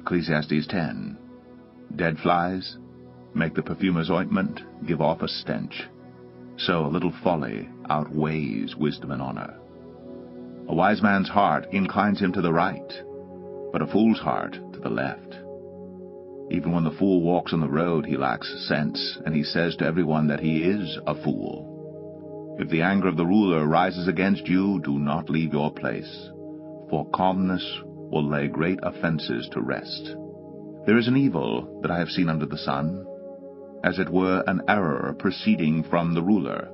Ecclesiastes 10. Dead flies make the perfumer's ointment give off a stench. So a little folly outweighs wisdom and honor. A wise man's heart inclines him to the right, but a fool's heart to the left. Even when the fool walks on the road, he lacks sense, and he says to everyone that he is a fool. If the anger of the ruler rises against you, do not leave your place, for calmness will lay great offenses to rest. There is an evil that I have seen under the sun, as it were an error proceeding from the ruler.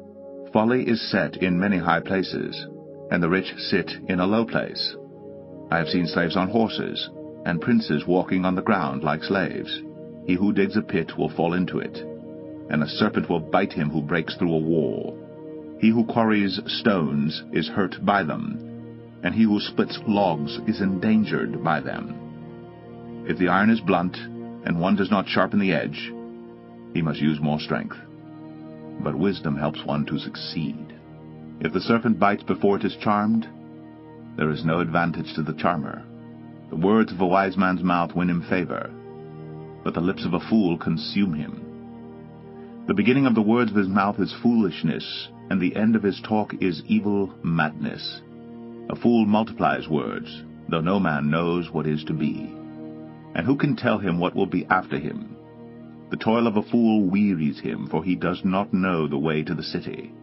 Folly is set in many high places, and the rich sit in a low place. I have seen slaves on horses, and princes walking on the ground like slaves. He who digs a pit will fall into it, and a serpent will bite him who breaks through a wall. He who quarries stones is hurt by them, and he who splits logs is endangered by them. If the iron is blunt, and one does not sharpen the edge, he must use more strength. But wisdom helps one to succeed. If the serpent bites before it is charmed, there is no advantage to the charmer. The words of a wise man's mouth win him favor, but the lips of a fool consume him. The beginning of the words of his mouth is foolishness, and the end of his talk is evil madness. A fool multiplies words, though no man knows what is to be. And who can tell him what will be after him? The toil of a fool wearies him, for he does not know the way to the city.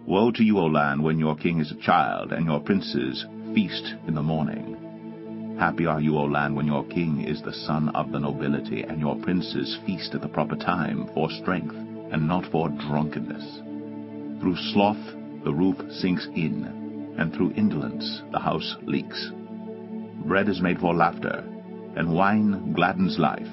Woe to you, O land, when your king is a child, and your princes feast in the morning. Happy are you, O land, when your king is the son of the nobility, and your princes feast at the proper time, for strength, and not for drunkenness. Through sloth the roof sinks in, and through indolence the house leaks. Bread is made for laughter, and wine gladdens life,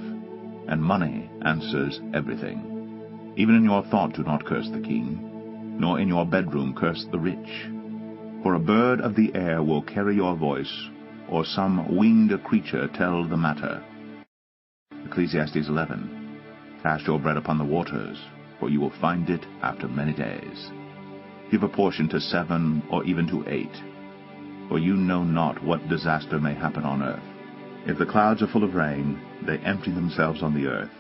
and money answers everything. Even in your thought do not curse the king, nor in your bedroom curse the rich. For a bird of the air will carry your voice, or some winged creature tell the matter. Ecclesiastes 11. Cast your bread upon the waters, for you will find it after many days. Give a portion to 7 or even to 8, for you know not what disaster may happen on earth. If the clouds are full of rain, they empty themselves on the earth.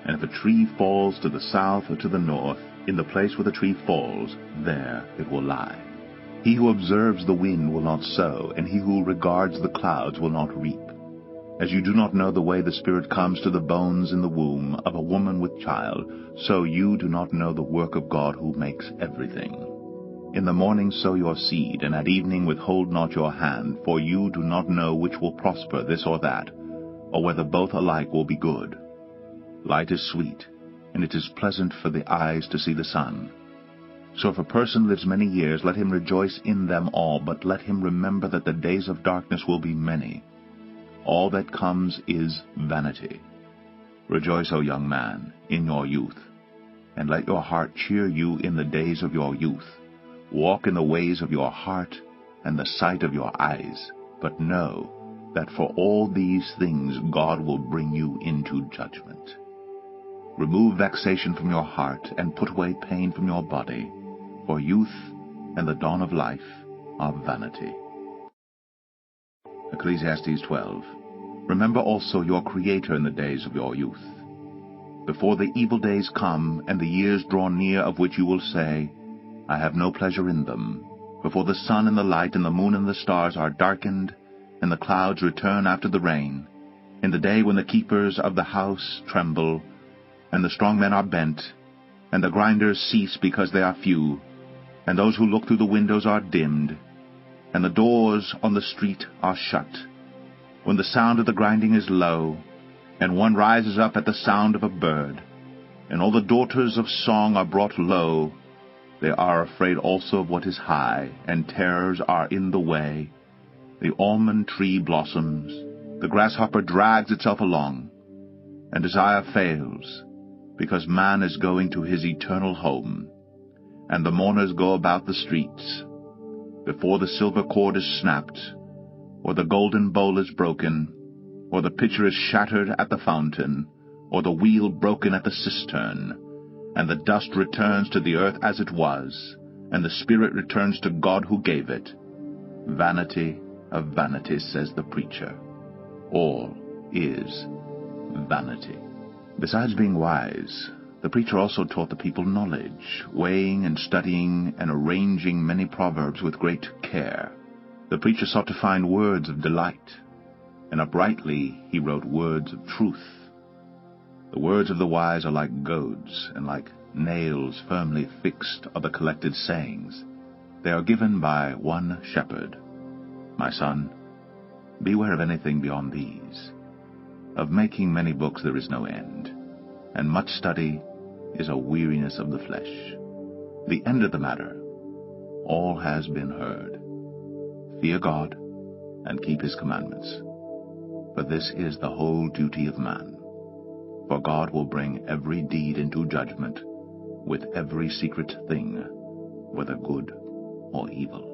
And if a tree falls to the south or to the north, in the place where the tree falls, there it will lie. He who observes the wind will not sow, and he who regards the clouds will not reap. As you do not know the way the Spirit comes to the bones in the womb of a woman with child, so you do not know the work of God who makes everything. In the morning sow your seed, and at evening withhold not your hand, for you do not know which will prosper, this or that, or whether both alike will be good. Light is sweet, and it is pleasant for the eyes to see the sun. So if a person lives many years, let him rejoice in them all, but let him remember that the days of darkness will be many. All that comes is vanity. Rejoice, O young man, in your youth, and let your heart cheer you in the days of your youth. Walk in the ways of your heart and the sight of your eyes, but know that for all these things God will bring you into judgment. Remove vexation from your heart, and put away pain from your body, for youth and the dawn of life are vanity. Ecclesiastes 12. Remember also your Creator in the days of your youth, before the evil days come, and the years draw near of which you will say, I have no pleasure in them, before the sun and the light and the moon and the stars are darkened, and the clouds return after the rain, in the day when the keepers of the house tremble, and the strong men are bent, and the grinders cease because they are few, and those who look through the windows are dimmed, and the doors on the street are shut, when the sound of the grinding is low, and one rises up at the sound of a bird, and all the daughters of song are brought low. They are afraid also of what is high, and terrors are in the way. The almond tree blossoms, the grasshopper drags itself along, and desire fails, because man is going to his eternal home, and the mourners go about the streets. Before the silver cord is snapped, or the golden bowl is broken, or the pitcher is shattered at the fountain, or the wheel broken at the cistern, and the dust returns to the earth as it was, and the spirit returns to God who gave it. Vanity of vanities, says the preacher. All is vanity. Besides being wise, the preacher also taught the people knowledge, weighing and studying and arranging many proverbs with great care. The preacher sought to find words of delight, and uprightly he wrote words of truth. The words of the wise are like goads, and like nails firmly fixed are the collected sayings. They are given by one shepherd. My son, beware of anything beyond these. Of making many books there is no end, and much study is a weariness of the flesh. The end of the matter, all has been heard. Fear God, and keep his commandments. For this is the whole duty of man. For God will bring every deed into judgment, with every secret thing, whether good or evil.